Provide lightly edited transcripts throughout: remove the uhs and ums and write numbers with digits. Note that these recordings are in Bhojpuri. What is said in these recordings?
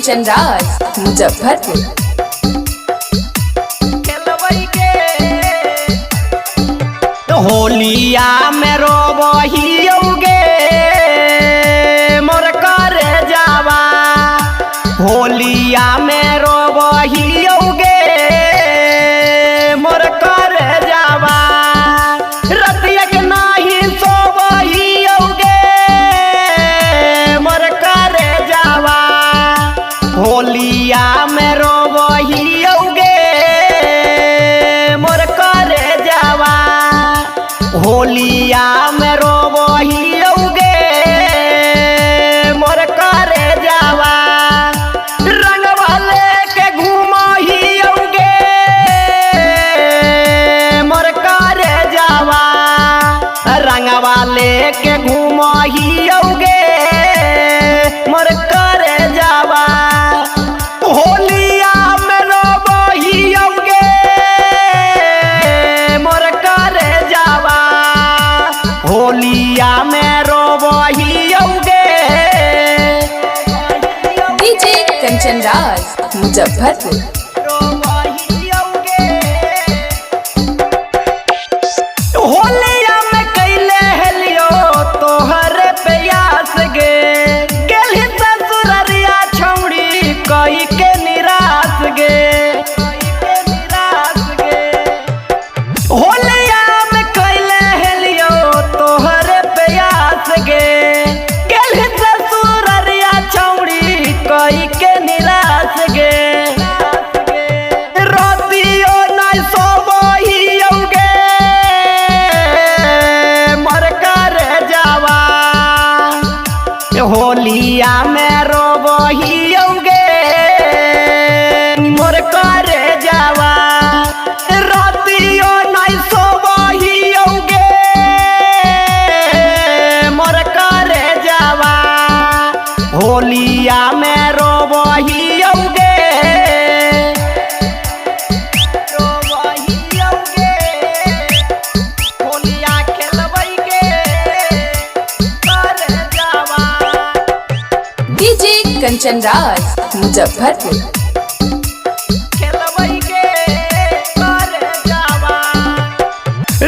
कंचन राज मुजफ्फरपुर। होलिया में रोबहियोगे मोर कर जावा, होलिया में रोबहियोगे मोर कर जावा, रतिया के नाही सोबहियोगे मोर कर जावा, होलिया में रोबहियोगे मोर कर जावा, होलिया में रोबहियोगे मोर करे जावा, रंगवा लेके घूमहियोगे मोर करे जावा, रंगवा लेके घूमहियोगे मोर करे जावा, होलिया में रोबहियोगे मोर करे जावा, होलिया में रोबहियोगे। डीजे कंचन राज मुजफ्फरपुर। होलिया में कैले हेलियो तोहर प्यास गे, गेली ससुररिया छौड़ी कई के निराश गे, होलिया में कैले हेलियो तोहर प्यास गे, गेली ससुररिया छौड़ी कई के निराश गे, रतियो नहीं सोबहियोगे मोर कर जावा, होलिया में रोबहियोगे मोर कर जावा, रतियो नहीं सोबहियोगे मोर कर जावा, होलिया में रोबहियोगे रोबहियोगे, होलिया खेलबैगे कर जावा। डीजे कंचन राज मुजफ्फरपुर।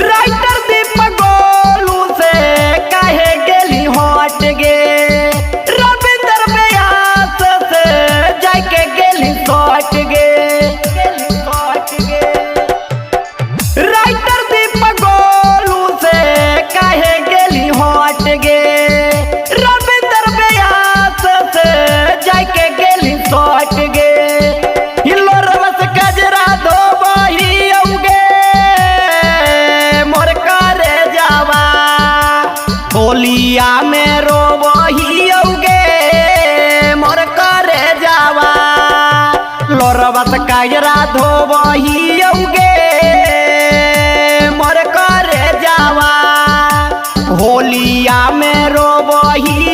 राइटर दीपक गोलू से काहे गेली हट गे, रविंदर व्यास से जाके गेली सट गे, राइटर दीपक गोलू से काहे गेली हट गे, रविंदर व्यास से जाके गेली सट गे, हिलोरवस गजरा धोबहियोगे मोर करे जावा, होलिया में रोबहियोगे मोर करे जावा, लोरवस गजरा धोबहियोगे मोर करे जावा, होलिया में रोबहियोगे।